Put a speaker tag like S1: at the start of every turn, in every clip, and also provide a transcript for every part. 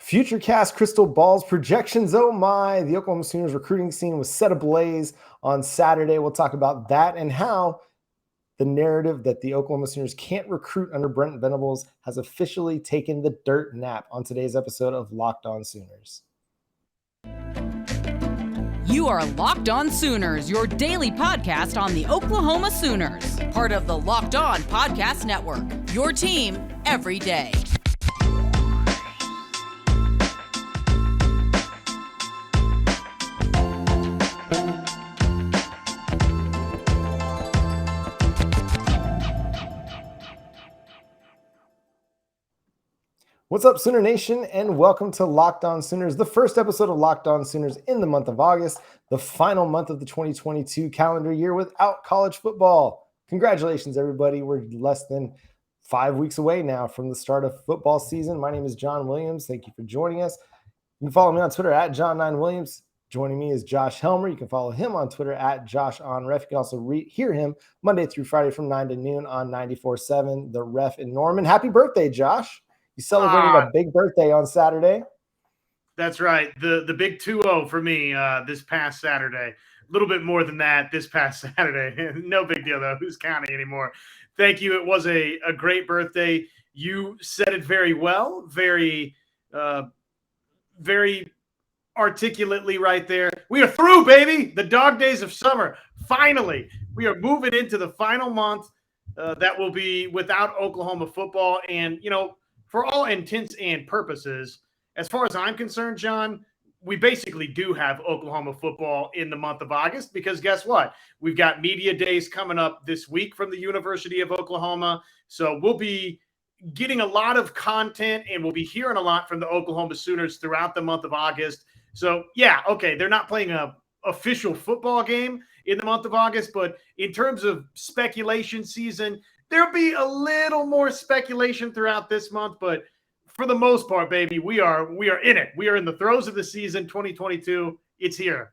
S1: Futurecast crystal balls projections. Oh my, the Oklahoma Sooners recruiting scene was set ablaze on Saturday. We'll talk about that and how the narrative that the Oklahoma Sooners can't recruit under Brent Venables has officially taken the dirt nap on today's episode of Locked On Sooners.
S2: You are Locked On Sooners, your daily podcast on the Oklahoma Sooners, part of the Locked On Podcast Network, your team every day.
S1: What's up, Sooner Nation, and welcome to Locked On Sooners, the first episode of Locked On Sooners in the month of August, the final month of the 2022 calendar year without college football. Congratulations, everybody. We're less than 5 weeks away now from the start of football season. My name is John Williams. Thank you for joining us. You can follow me on Twitter at John9Williams. Joining me is Josh Helmer. You can follow him on Twitter at JoshOnRef. You can also hear him Monday through Friday from 9 to noon on 94.7 The Ref in Norman. Happy birthday, Josh. You celebrated a big birthday on Saturday.
S3: That's right. The big 2-0 for me this past Saturday. A little bit more than that this past Saturday. No big deal, though. Who's counting anymore? Thank you. It was a great birthday. You said it very well, very articulately right there. We are through, baby. The dog days of summer. Finally, we are moving into the final month that will be without Oklahoma football. And, you know, for all intents and purposes, as far as I'm concerned, John, we basically do have Oklahoma football in the month of August because guess what? We've got media days coming up this week from the University of Oklahoma. So we'll be getting a lot of content and we'll be hearing a lot from the Oklahoma Sooners throughout the month of August. So, yeah, okay, they're not playing a official football game in the month of August, but in terms of speculation season, there'll be a little more speculation throughout this month, but for the most part, baby, we are in it. We are in the throes of the season 2022. It's here.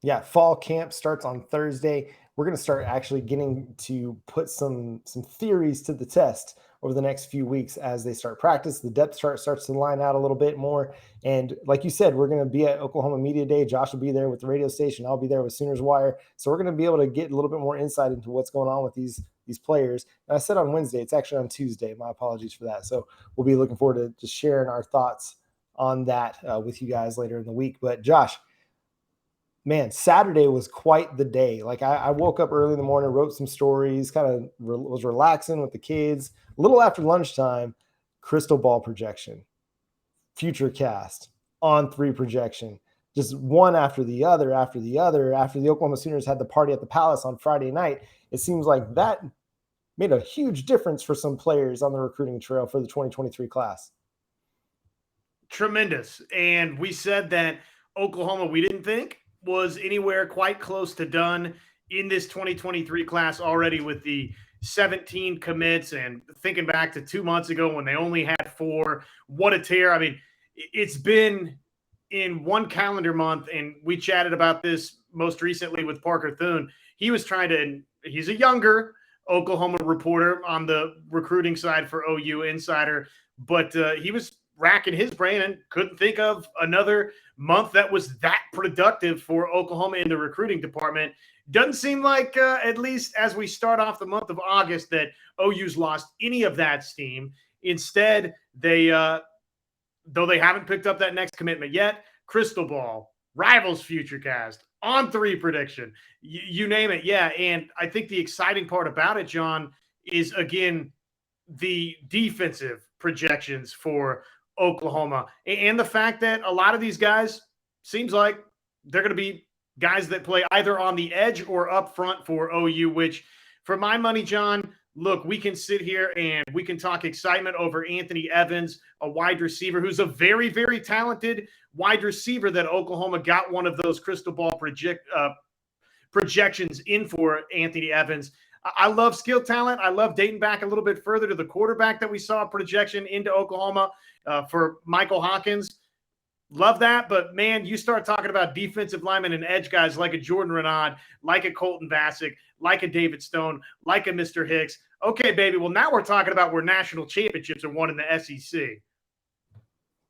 S1: Yeah, fall camp starts on Thursday. We're going to start actually getting to put some theories to the test over the next few weeks as they start practice. The depth chart starts to line out a little bit more. And like you said, we're going to be at Oklahoma Media Day. Josh will be there with the radio station. I'll be there with Sooners Wire. So we're going to be able to get a little bit more insight into what's going on with these players. And I said on Wednesday, it's actually on Tuesday. My apologies for that. So we'll be looking forward to just sharing our thoughts on that with you guys later in the week. But Josh, man, Saturday was quite the day. Like I woke up early in the morning, wrote some stories, kind of was relaxing with the kids. A little after lunchtime, crystal ball projection, Futurecast, on-3 projection, just one after the other. After the Oklahoma Sooners had the party at the Palace on Friday night, it seems like that made a huge difference for some players on the recruiting trail for the 2023 class.
S3: Tremendous. And we said that Oklahoma, we didn't think was anywhere quite close to done in this 2023 class already with the 17 commits, and thinking back to 2 months ago when they only had 4, what a tear. I mean, it's been in one calendar month, and we chatted about this most recently with Parker Thune. He's a younger Oklahoma reporter on the recruiting side for OU Insider, but he was racking his brain and couldn't think of another month that was that productive for Oklahoma in the recruiting department. Doesn't seem like, at least as we start off the month of August, that OU's lost any of that steam. Instead, they, though they haven't picked up that next commitment yet, crystal ball, Rivals Futurecast, on-3 prediction, you name it. Yeah, and I think the exciting part about it, John, is, again, the defensive projections for Oklahoma and the fact that a lot of these guys seems like they're going to be guys that play either on the edge or up front for OU, which for my money, John, look, we can sit here and we can talk excitement over Anthony Evans, a wide receiver who's a very, very talented wide receiver that Oklahoma got one of those crystal ball projections in for Anthony Evans. I love skill talent. I love dating back a little bit further to the quarterback that we saw a projection into Oklahoma for Michael Hawkins. Love that, but man, you start talking about defensive linemen and edge guys like a Jordan Renaud, like a Colton Vasek, like a David Stone, like a Mr. Hicks. Okay, baby, well, now we're talking about where national championships are won in the SEC.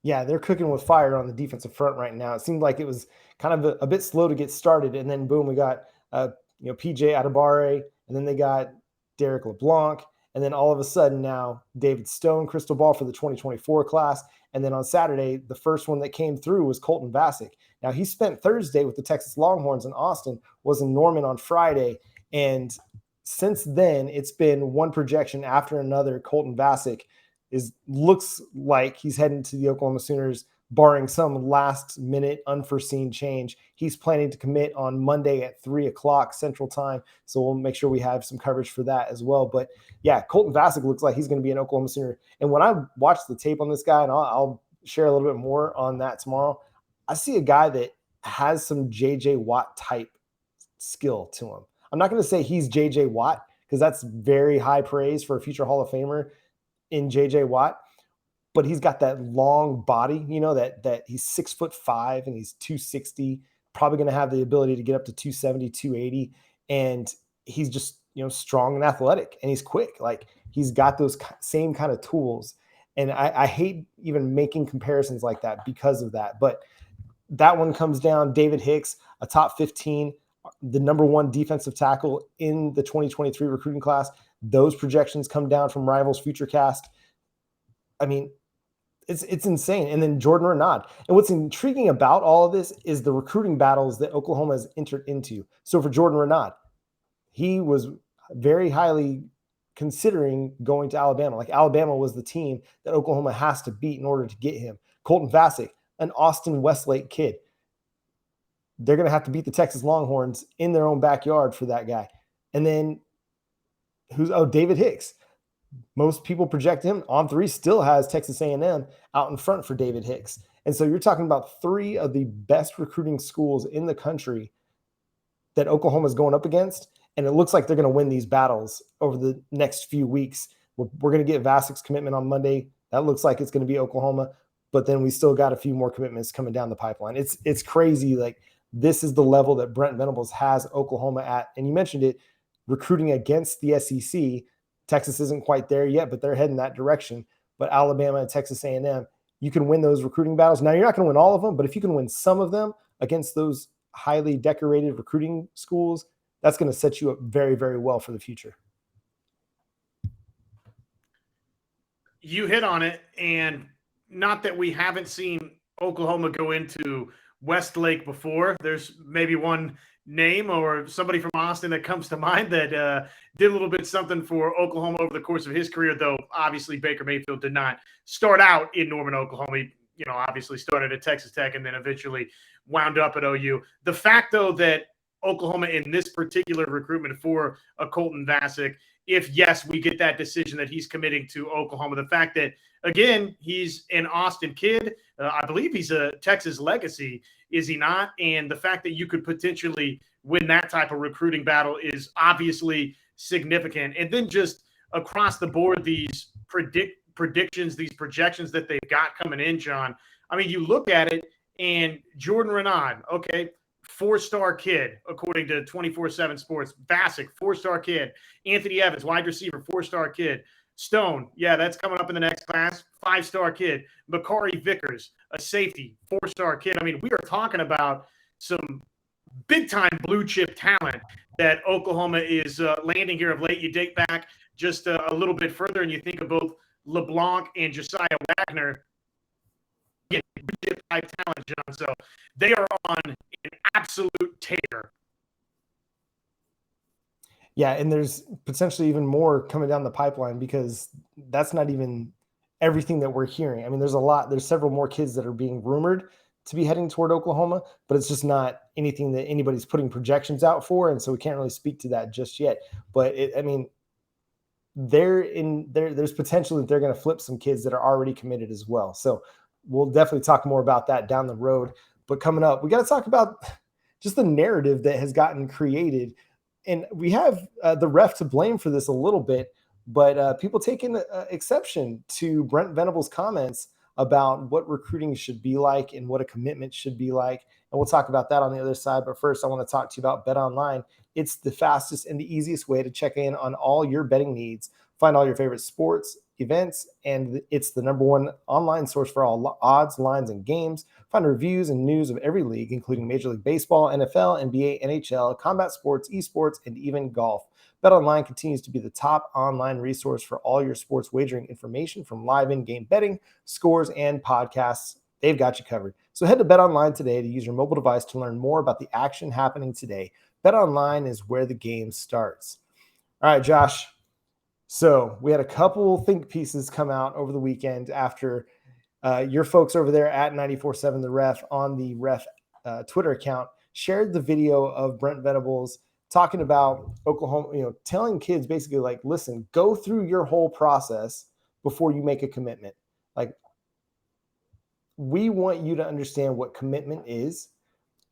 S1: Yeah, they're cooking with fire on the defensive front right now. It seemed like it was kind of a bit slow to get started, and then boom, we got PJ Adebare, and then they got Derek LeBlanc, and then all of a sudden now David Stone, crystal ball for the 2024 class, and then on Saturday the first one that came through was Colton Vasek. Now he spent Thursday with the Texas Longhorns in Austin, was in Norman on Friday, and since then it's been one projection after another. Colton Vasek looks like he's heading to the Oklahoma Sooners, barring some last minute unforeseen change. He's planning to commit on Monday at 3:00 Central Time. So we'll make sure we have some coverage for that as well. But yeah, Colton Vasek looks like he's going to be an Oklahoma Sooner. And when I watch the tape on this guy, and I'll share a little bit more on that tomorrow, I see a guy that has some JJ Watt type skill to him. I'm not going to say he's JJ Watt because that's very high praise for a future Hall of Famer in JJ Watt, but he's got that long body, that he's 6'5" and he's 260, probably going to have the ability to get up to 270, 280. And he's just, strong and athletic, and he's quick. Like, he's got those same kind of tools. And I hate even making comparisons like that because of that. But that one comes down. David Hicks, a top 15, the number 1 defensive tackle in the 2023 recruiting class. Those projections come down from Rivals Futurecast. I mean, it's insane. And then Jordan Renaud. And what's intriguing about all of this is the recruiting battles that Oklahoma has entered into. So for Jordan Renaud, he was very highly considering going to Alabama. Like, Alabama was the team that Oklahoma has to beat in order to get him. Colton Vasek, an Austin Westlake kid. They're going to have to beat the Texas Longhorns in their own backyard for that guy. And then David Hicks. Most people project him on 3, still has Texas A&M out in front for David Hicks. And so you're talking about 3 of the best recruiting schools in the country that Oklahoma is going up against. And it looks like they're going to win these battles over the next few weeks. We're going to get Vasek's commitment on Monday. That looks like it's going to be Oklahoma, but then we still got a few more commitments coming down the pipeline. It's crazy. Like, this is the level that Brent Venables has Oklahoma at. And you mentioned it, recruiting against the SEC. Texas isn't quite there yet, but they're heading that direction. But Alabama and Texas A&M, you can win those recruiting battles. Now, you're not going to win all of them, but if you can win some of them against those highly decorated recruiting schools, that's going to set you up very, very well for the future.
S3: You hit on it, and not that we haven't seen Oklahoma go into Westlake before. There's maybe one name or somebody from Austin that comes to mind that did a little bit something for Oklahoma over the course of his career, though obviously Baker Mayfield did not start out in Norman, Oklahoma. He, obviously started at Texas Tech and then eventually wound up at OU. The fact, though, that Oklahoma in this particular recruitment for a Colton Vasek, if yes, we get that decision that he's committing to Oklahoma, the fact that, again, he's an Austin kid, I believe he's a Texas legacy, is he not? And the fact that you could potentially win that type of recruiting battle is obviously significant. And then just across the board, these predictions, these projections that they've got coming in, John, I mean, you look at it and Jordan Renaud, okay, 4-star kid, according to 24/7 Sports. Vasek, 4-star kid. Anthony Evans, wide receiver, 4-star kid. Stone, yeah, that's coming up in the next class. 5-star kid. Makari Vickers, a safety, 4-star kid. I mean, we are talking about some big-time blue-chip talent that Oklahoma is landing here of late. You date back just a little bit further, and you think of both LeBlanc and Josiah Wagner. Again, blue-chip type talent, John. So they are on an absolute tear.
S1: Yeah, and there's potentially even more coming down the pipeline because that's not even everything that we're hearing. I mean, there's several more kids that are being rumored to be heading toward Oklahoma, but it's just not anything that anybody's putting projections out for, and so we can't really speak to that just yet. But there's potential that they're going to flip some kids that are already committed as well. So we'll definitely talk more about that down the road. But coming up, we got to talk about just the narrative that has gotten created. And we have the ref to blame for this a little bit, but people taking exception to Brent Venables' comments about what recruiting should be like and what a commitment should be like. And we'll talk about that on the other side. But first, I want to talk to you about BetOnline. It's the fastest and the easiest way to check in on all your betting needs. Find all your favorite sports, events, and it's the number one online source for all odds, lines, and games. Find reviews and news of every league, including Major League Baseball, NFL, NBA, NHL, combat sports, esports, and even golf. BetOnline continues to be the top online resource for all your sports wagering information, from live in-game betting, scores, and podcasts. They've got you covered. So head to BetOnline today to use your mobile device to learn more about the action happening today. BetOnline is where the game starts. All right, Josh. So we had a couple think pieces come out over the weekend after your folks over there at 94.7 The Ref on the Ref Twitter account shared the video of Brent Venables talking about Oklahoma, telling kids basically like, listen, go through your whole process before you make a commitment. Like, we want you to understand what commitment is,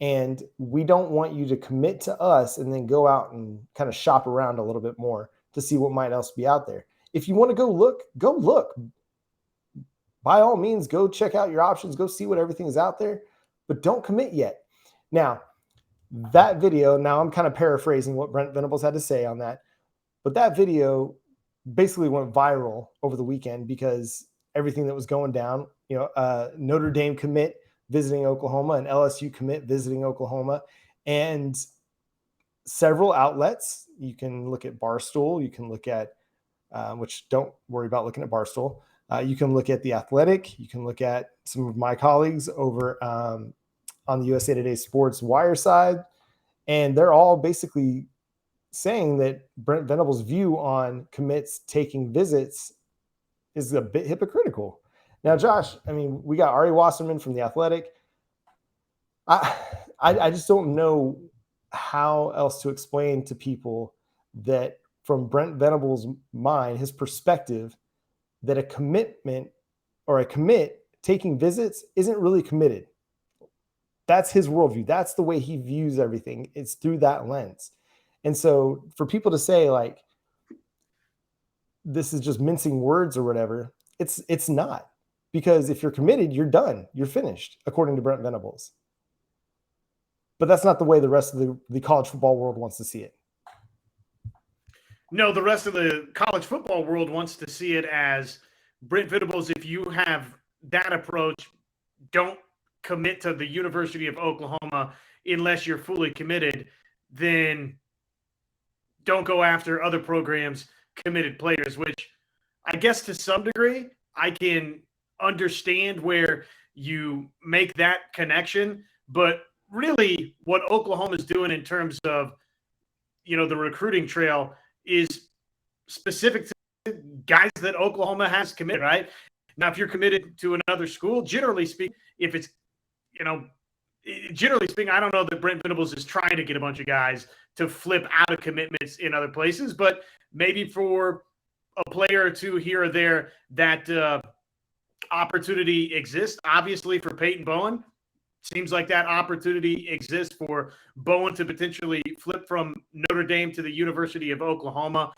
S1: and we don't want you to commit to us and then go out and kind of shop around a little bit more to see what might else be out there. If you want to go look. By all means, go check out your options, go see what everything is out there, but don't commit yet. Now, that video, now I'm kind of paraphrasing what Brent Venables had to say on that, but that video basically went viral over the weekend because everything that was going down, Notre Dame commit visiting Oklahoma and LSU commit visiting Oklahoma, and several outlets. You can look at Barstool, you can look at, which don't worry about looking at Barstool. You can look at The Athletic. You can look at some of my colleagues over on the USA Today Sports Wire side, and they're all basically saying that Brent Venables' view on commits taking visits is a bit hypocritical. Now, Josh, I mean, we got Ari Wasserman from The Athletic. I just don't know how else to explain to people that from Brent Venables' mind, his perspective, that a commitment or a commit taking visits isn't really committed. That's his worldview. That's the way he views everything. It's through that lens. And so for people to say like, this is just mincing words or whatever, it's not. Because if you're committed, you're done. You're finished, according to Brent Venables. But that's not the way the rest of the college football world wants to see it.
S3: No, the rest of the college football world wants to see it as Brent Venables. If you have that approach, don't commit to the University of Oklahoma unless you're fully committed, then don't go after other programs' committed players, which I guess to some degree I can understand where you make that connection. But really what Oklahoma is doing in terms of, the recruiting trail is specific to guys that Oklahoma has committed, right? Now, if you're committed to another school, generally speaking, if it's, generally speaking, I don't know that Brent Venables is trying to get a bunch of guys to flip out of commitments in other places, but maybe for a player or two here or there that opportunity exists. Obviously for Peyton Bowen, seems like that opportunity exists for Bowen to potentially flip from Notre Dame to the University of Oklahoma.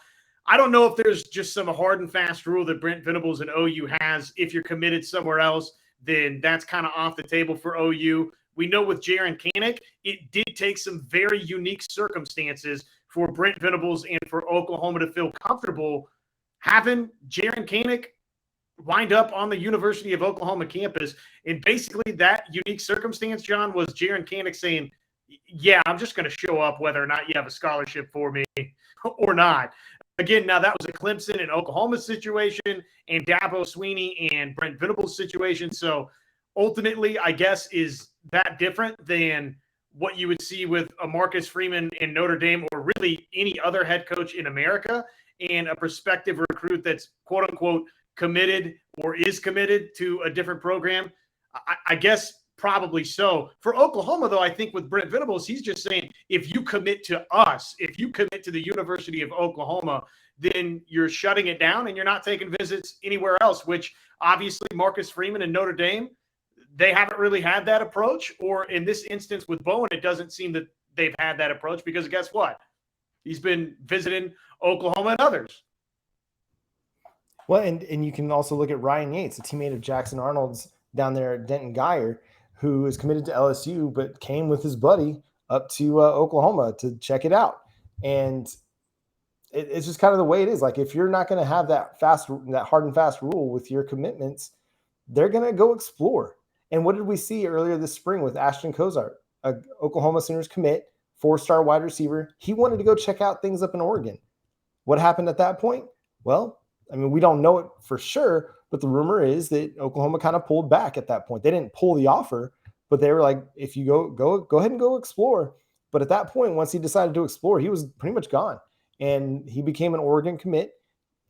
S3: I don't know if there's just some hard and fast rule that Brent Venables and OU has. If you're committed somewhere else, then that's kind of off the table for OU. We know with Jaren Kanak, it did take some very unique circumstances for Brent Venables and for Oklahoma to feel comfortable having Jaren Kanak wind up on the University of Oklahoma campus. And basically that unique circumstance, John, was Jaren Kanak saying, yeah, I'm just going to show up whether or not you have a scholarship for me or not. Again, now that was a Clemson and Oklahoma situation and Dabo Sweeney and Brent Venables situation. So ultimately, I guess, is that different than what you would see with a Marcus Freeman in Notre Dame or really any other head coach in America and a prospective recruit that's quote unquote committed or is committed to a different program? I guess probably so. For Oklahoma, though, I think with Brent Venables, he's just saying, if you commit to us, if you commit to the University of Oklahoma, then you're shutting it down and you're not taking visits anywhere else, which obviously Marcus Freeman and Notre Dame, they haven't really had that approach. Or in this instance with Bowen, it doesn't seem that they've had that approach because guess what? He's been visiting Oklahoma and others.
S1: Well, and you can also look at Ryan Yates, a teammate of Jackson Arnold's down there at Denton Guyer, who is committed to LSU, but came with his buddy up to Oklahoma to check it out. And it's just kind of the way it is. Like, if you're not going to have that hard and fast rule with your commitments, they're going to go explore. And what did we see earlier this spring with Ashton Kozart, a Oklahoma Sooners commit, 4-star wide receiver? He wanted to go check out things up in Oregon. What happened at that point? Well, I mean, we don't know it for sure, but the rumor is that Oklahoma kind of pulled back at that point. They didn't pull the offer, but they were like, if you go ahead and go explore. But at that point, once he decided to explore, he was pretty much gone. And he became an Oregon commit.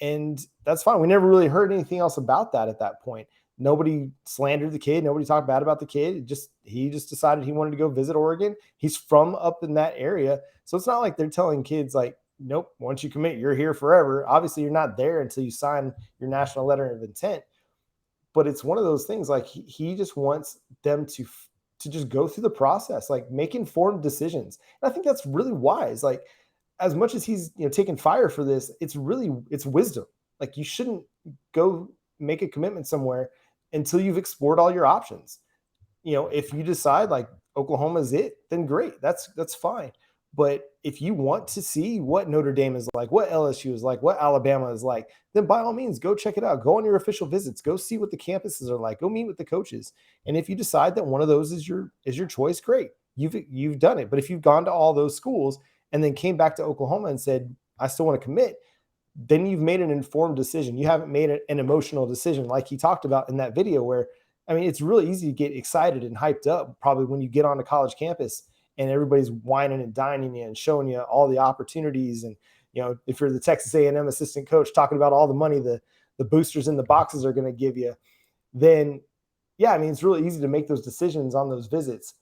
S1: And that's fine. We never really heard anything else about that at that point. Nobody slandered the kid. Nobody talked bad about the kid. He just decided he wanted to go visit Oregon. He's from up in that area. So it's not like they're telling kids like, nope, once you commit, you're here forever. Obviously, you're not there until you sign your national letter of intent. But it's one of those things, like, he just wants them to just go through the process, like make informed decisions. And I think that's really wise. Like, as much as he's taking fire for this, it's wisdom. Like, you shouldn't go make a commitment somewhere until you've explored all your options. If you decide like Oklahoma is it, then great. That's fine. But if you want to see what Notre Dame is like, what LSU is like, what Alabama is like, then by all means, go check it out. Go on your official visits. Go see what the campuses are like. Go meet with the coaches. And if you decide that one of those is your choice, great. You've done it. But if you've gone to all those schools and then came back to Oklahoma and said, I still want to commit, then you've made an informed decision. You haven't made an emotional decision like he talked about in that video where, I mean, it's really easy to get excited and hyped up probably when you get on a college campus and everybody's whining and dining you and showing you all the opportunities. And, if you're the Texas A&M assistant coach talking about all the money the boosters in the boxes are going to give you, then, yeah, I mean, it's really easy to make those decisions on those visits.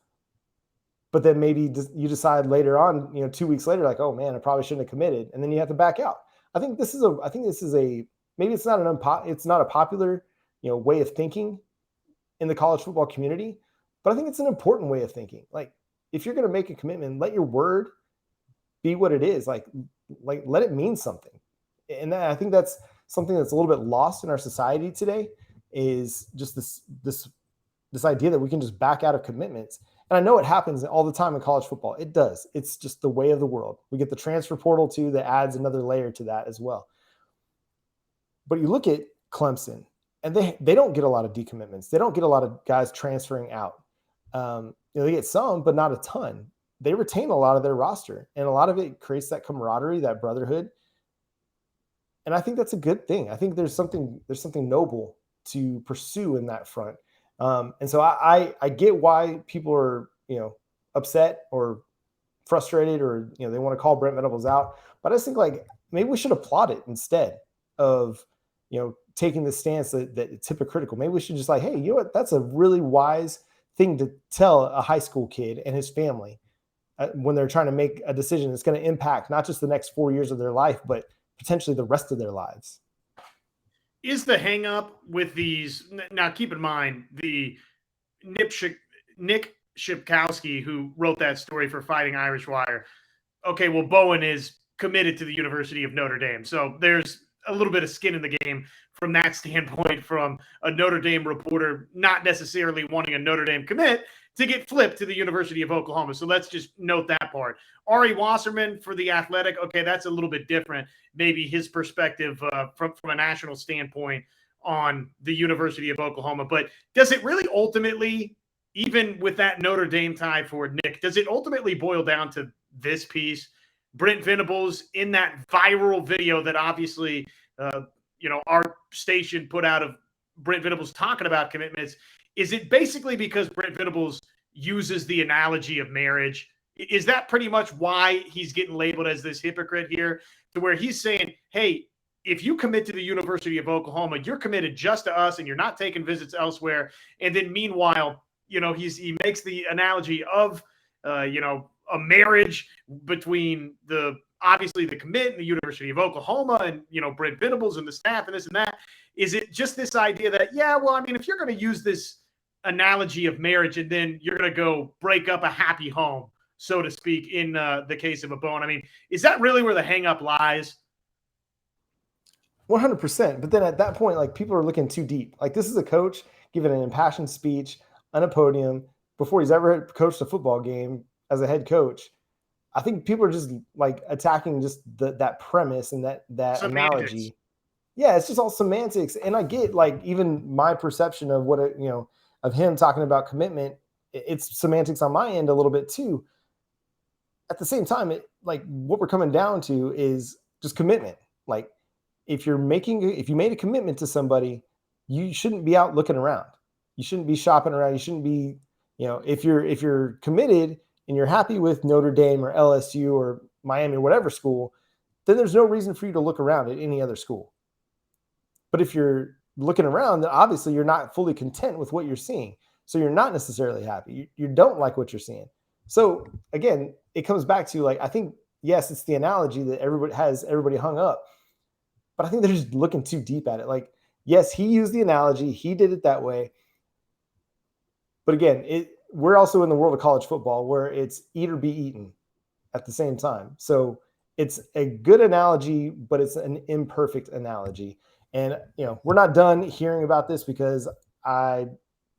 S1: But then maybe you decide later on, 2 weeks later, like, oh man, I probably shouldn't have committed. And then you have to back out. I think this is maybe it's not a popular, way of thinking in the college football community, but I think it's an important way of thinking. Like, if you're going to make a commitment, let your word be what it is. Like let it mean something. And I think that's something that's a little bit lost in our society today, is just this idea that we can just back out of commitments. And I know it happens all the time in college football. It does. It's just the way of the world. We get the transfer portal too, that adds another layer to that as well. But you look at Clemson, and they don't get a lot of decommitments. They don't get a lot of guys transferring out. They get some, but not a ton. They retain a lot of their roster, and a lot of it creates that camaraderie, that brotherhood. And I think that's a good thing. I think there's something noble to pursue in that front. And so I get why people are, upset or frustrated, or, they want to call Brent Venables out. But I just think, like, maybe we should applaud it instead of, taking the stance that it's hypocritical. Maybe we should just like, hey, you know what? That's a really wise thing to tell a high school kid and his family when they're trying to make a decision that's going to impact not just the next 4 years of their life, but potentially the rest of their lives.
S3: Is the hang up with these, now keep in mind, the Nick Shipkowski, who wrote that story for Fighting Irish Wire. Okay, well, Bowen is committed to the University of Notre Dame. So there's a little bit of skin in the game from that standpoint, from a Notre Dame reporter not necessarily wanting a Notre Dame commit to get flipped to the University of Oklahoma. So let's just note that part. Ari Wasserman for The Athletic, okay, that's a little bit different. Maybe his perspective from a national standpoint on the University of Oklahoma. But does it really ultimately, even with that Notre Dame tie for Nick, does it ultimately boil down to this piece? Brent Venables in that viral video that obviously, our station put out of Brent Venables talking about commitments. Is it basically because Brent Venables uses the analogy of marriage? Is that pretty much why he's getting labeled as this hypocrite here, to where he's saying, hey, if you commit to the University of Oklahoma, you're committed just to us and you're not taking visits elsewhere. And then meanwhile, he makes the analogy of, a marriage between obviously the commit and the University of Oklahoma and, Brent Venables and the staff and this and that. Is it just this idea that, yeah, well, I mean, if you're going to use this analogy of marriage and then you're going to go break up a happy home, so to speak, in the case of a Bowen, I mean, is that really where the hang up lies?
S1: 100%. But then at that point, like, people are looking too deep. Like, this is a coach giving an impassioned speech on a podium before he's ever coached a football game as a head coach, I think people are just like attacking just that premise and that
S3: Semantics.
S1: analogy. Yeah, it's just all semantics. And I get like even my perception of what of him talking about commitment, it's semantics on my end a little bit too. At the same time, like what we're coming down to is just commitment. Like if you made a commitment to somebody, you shouldn't be out looking around. You shouldn't be shopping around. You shouldn't be, if you're committed and you're happy with Notre Dame or LSU or Miami or whatever school, then there's no reason for you to look around at any other school. But if you're looking around, then obviously you're not fully content with what you're seeing. So you're not necessarily happy. You don't like what you're seeing. So again, it comes back to like, I think, yes, it's the analogy that everybody hung up, but I think they're just looking too deep at it. Like, yes, he used the analogy. He did it that way. But again, we're also in the world of college football where it's eat or be eaten at the same time. So it's a good analogy, but it's an imperfect analogy. And, we're not done hearing about this because I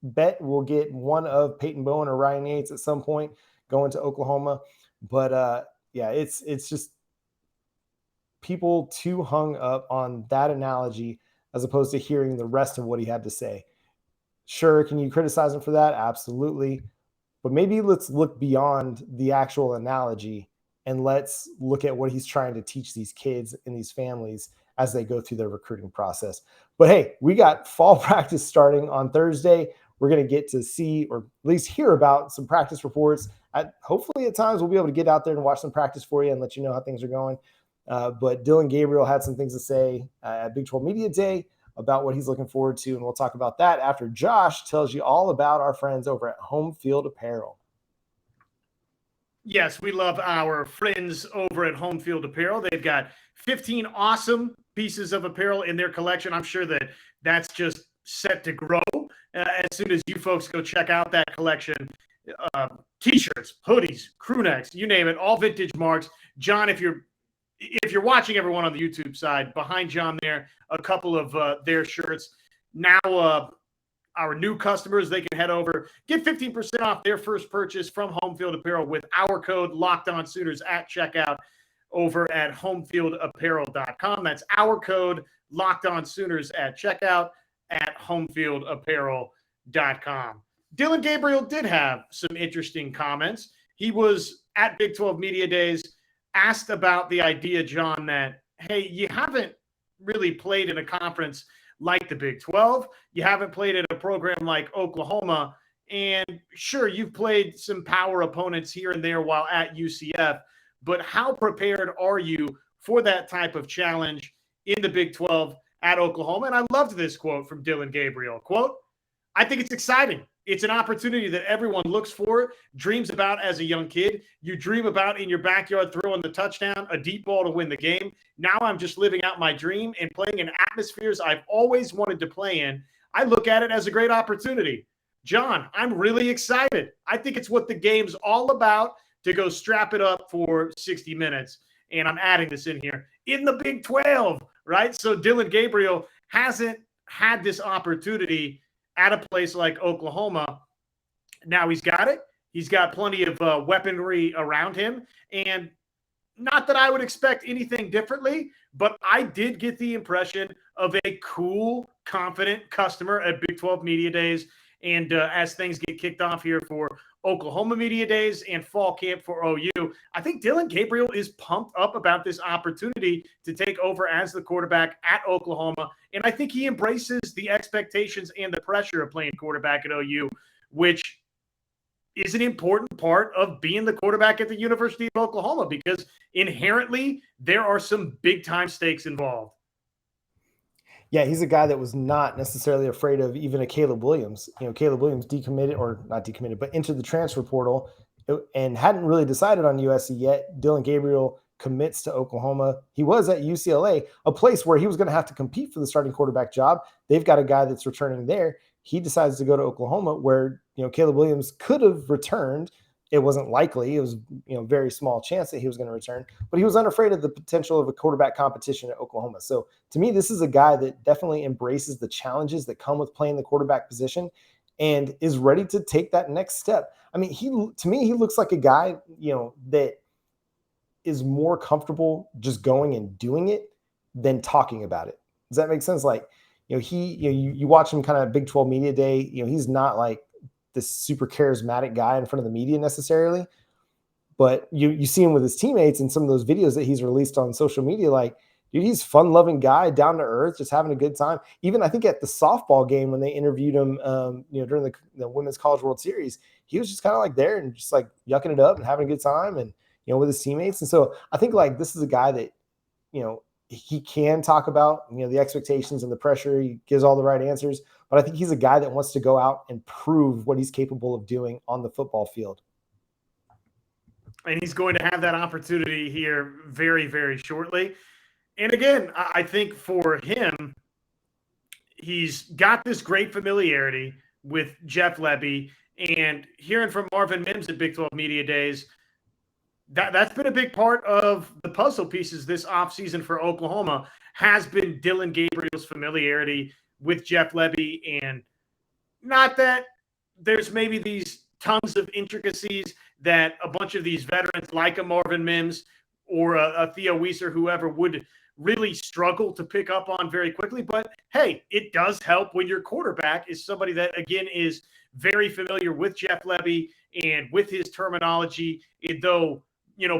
S1: bet we'll get one of Peyton Bowen or Ryan Yates at some point going to Oklahoma. But it's just people too hung up on that analogy as opposed to hearing the rest of what he had to say. Sure, can you criticize him for that? Absolutely. But maybe let's look beyond the actual analogy and let's look at what he's trying to teach these kids and these families as they go through their recruiting process. But hey, we got fall practice starting on Thursday. We're going to get to see or at least hear about some practice reports. Hopefully at times we'll be able to get out there and watch some practice for you and let you know how things are going. But Dillon Gabriel had some things to say at Big 12 Media Day about what he's looking forward to. And we'll talk about that after Josh tells you all about our friends over at Homefield Apparel.
S3: Yes, we love our friends over at Homefield Apparel. They've got 15 awesome pieces of apparel in their collection. I'm sure that that's just set to grow as soon as you folks go check out that collection. T-shirts, hoodies, crew necks, you name it, all vintage marks. John, if you're watching everyone on the YouTube side, behind John there, a couple of their shirts. Now our new customers, they can head over, get 15% off their first purchase from Homefield Apparel with our code LOCKEDONSooners at checkout over at homefieldapparel.com. That's our code LOCKEDONSooners at checkout at homefieldapparel.com. Dillon Gabriel did have some interesting comments. He was at Big 12 Media Days, asked about the idea, John, that, hey, you haven't really played in a conference like the Big 12. You haven't played at a program like Oklahoma. And sure, you've played some power opponents here and there while at UCF, but how prepared are you for that type of challenge in the Big 12 at Oklahoma? And I loved this quote from Dillon Gabriel. Quote, I think it's exciting. It's an opportunity that everyone looks for, dreams about as a young kid. You dream about in your backyard throwing the touchdown, a deep ball to win the game. Now I'm just living out my dream and playing in atmospheres I've always wanted to play in. I look at it as a great opportunity. John, I'm really excited. I think it's what the game's all about, to go strap it up for 60 minutes. And I'm adding this in here, in the Big 12, right? So Dillon Gabriel hasn't had this opportunity at a place like Oklahoma. Now he's got it. He's got plenty of weaponry around him. And not that I would expect anything differently, but I did get the impression of a cool, confident customer at Big 12 Media Days. And as things get kicked off here for Oklahoma Media Days and fall camp for OU, I think Dillon Gabriel is pumped up about this opportunity to take over as the quarterback at Oklahoma. And I think he embraces the expectations and the pressure of playing quarterback at OU, which is an important part of being the quarterback at the University of Oklahoma, because inherently there are some big-time stakes involved.
S1: Yeah, he's a guy that was not necessarily afraid of even a Caleb Williams. Caleb Williams decommitted, or not decommitted, but entered the transfer portal and hadn't really decided on USC yet. Dillon Gabriel commits to Oklahoma. He was at UCLA, a place where he was going to have to compete for the starting quarterback job. They've got a guy that's returning there. He decides to go to Oklahoma, where Caleb Williams could have returned. It wasn't likely. It was very small chance that he was going to return, but he was unafraid of the potential of a quarterback competition at Oklahoma. So to me, this is a guy that definitely embraces the challenges that come with playing the quarterback position and is ready to take that next step. I mean, to me, he looks like a guy, that is more comfortable just going and doing it than talking about it. Does that make sense? Like, you watch him kind of Big 12 media day, he's not like this super charismatic guy in front of the media necessarily, but you see him with his teammates in some of those videos that he's released on social media. Like, dude, he's fun loving guy, down to earth, just having a good time. Even I think at the softball game when they interviewed him, during the Women's College World Series, he was just kind of like there and just like yucking it up and having a good time and, with his teammates. And so I think like this is a guy that, he can talk about, the expectations and the pressure. He gives all the right answers, but I think he's a guy that wants to go out and prove what he's capable of doing on the football field.
S3: And he's going to have that opportunity here very, very shortly. And again, I think for him, he's got this great familiarity with Jeff Lebby, and hearing from Marvin Mims at Big 12 Media Days, that's been a big part of the puzzle pieces this offseason for Oklahoma, has been Dillon Gabriel's familiarity with Jeff Lebby. And not that there's maybe these tons of intricacies that a bunch of these veterans like a Marvin Mims or a Theo Weiser, whoever, would really struggle to pick up on very quickly. But hey, it does help when your quarterback is somebody that, again, is very familiar with Jeff Lebby and with his terminology. And though,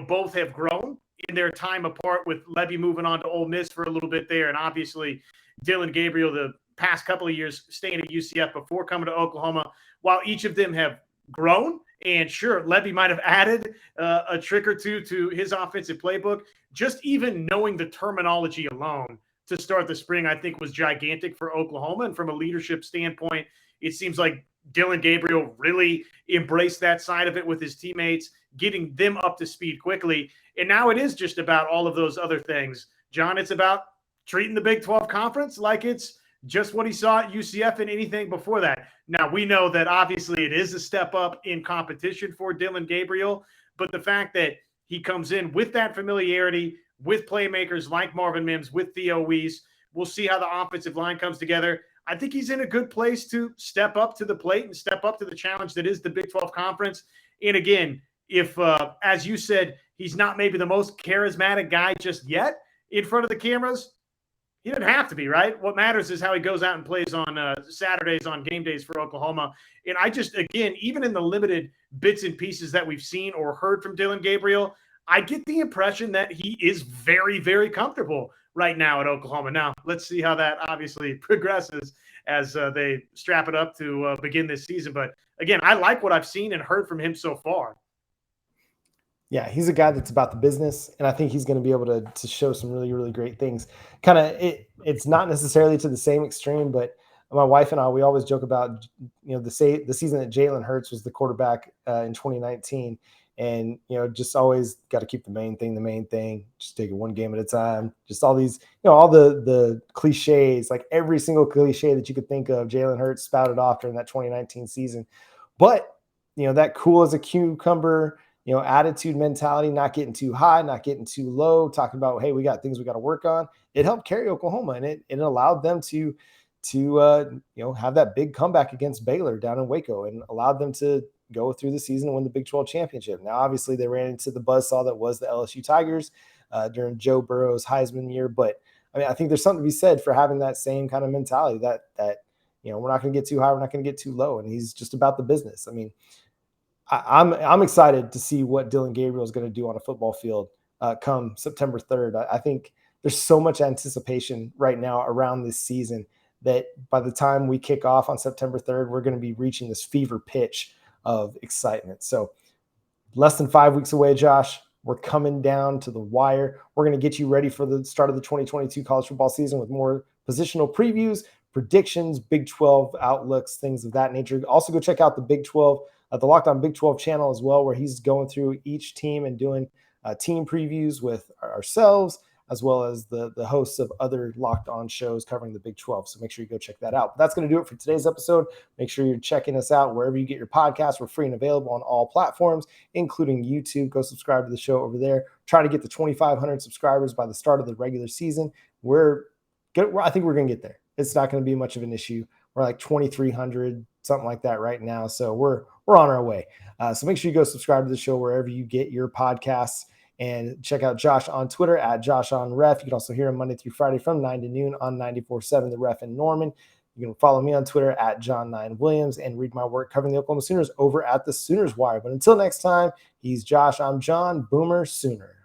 S3: both have grown in their time apart, with Lebby moving on to Ole Miss for a little bit there, and obviously Dillon Gabriel the past couple of years staying at UCF before coming to Oklahoma, while each of them have grown, and sure, Lebby might have added a trick or two to his offensive playbook, just even knowing the terminology alone to start the spring, I think, was gigantic for Oklahoma. And from a leadership standpoint, it seems like Dillon Gabriel really embraced that side of it with his teammates, getting them up to speed quickly. And now it is just about all of those other things. John, it's about treating the Big 12 conference like it's just what he saw at UCF and anything before that. Now, we know that obviously it is a step up in competition for Dillon Gabriel, but the fact that he comes in with that familiarity with playmakers like Marvin Mims, with Theo Weiss, we'll see how the offensive line comes together. I think he's in a good place to step up to the plate and step up to the challenge that is the Big 12 Conference. And again, if, as you said, he's not maybe the most charismatic guy just yet in front of the cameras, he doesn't have to be, right? What matters is how he goes out and plays on Saturdays, on game days for Oklahoma. And I just, again, even in the limited bits and pieces that we've seen or heard from Dillon Gabriel, I get the impression that he is very, very comfortable right now at Oklahoma. Now, let's see how that obviously progresses as they strap it up to begin this season. But again, I like what I've seen and heard from him so far.
S1: Yeah, he's a guy that's about the business, and I think he's going to be able to show some really, really great things. Kind of, it's not necessarily to the same extreme, but my wife and I, we always joke about, the season that Jalen Hurts was the quarterback in 2019, and just always got to keep the main thing. Just take it one game at a time. Just all these, all the cliches, like every single cliche that you could think of, Jalen Hurts spouted off during that 2019 season. But that cool as a cucumber, attitude, mentality, not getting too high, not getting too low, talking about, hey, we got things we got to work on. It helped carry Oklahoma, and it allowed them to have that big comeback against Baylor down in Waco, and allowed them to go through the season and win the Big 12 championship. Now, obviously, they ran into the buzzsaw that was the LSU Tigers during Joe Burrow's Heisman year. But I mean, I think there's something to be said for having that same kind of mentality that we're not going to get too high, we're not going to get too low, and he's just about the business. I mean, I'm excited to see what Dillon Gabriel is going to do on a football field come September 3rd. I think there's so much anticipation right now around this season that by the time we kick off on September 3rd, we're going to be reaching this fever pitch of excitement. So less than 5 weeks away, Josh. We're coming down to the wire. We're going to get you ready for the start of the 2022 college football season with more positional previews, predictions, Big 12 outlooks, things of that nature. Also, go check out the Big 12 the Locked On Big 12 channel as well, where he's going through each team and doing team previews with ourselves, as well as the hosts of other Locked On shows covering the Big 12. So make sure you go check that out. But that's going to do it for today's episode. Make sure you're checking us out wherever you get your podcasts. We're free and available on all platforms, including YouTube. Go subscribe to the show over there. Try to get to 2,500 subscribers by the start of the regular season. I think we're going to get there. It's not going to be much of an issue. We're like 2,300, something like that right now. So we're on our way. So make sure you go subscribe to the show wherever you get your podcasts. And check out Josh on Twitter at JoshOnRef. You can also hear him Monday through Friday from 9 to noon on 94.7 The Ref in Norman. You can follow me on Twitter at John9Williams and read my work covering the Oklahoma Sooners over at the Sooners Wire. But until next time, he's Josh, I'm John, Boomer Sooner.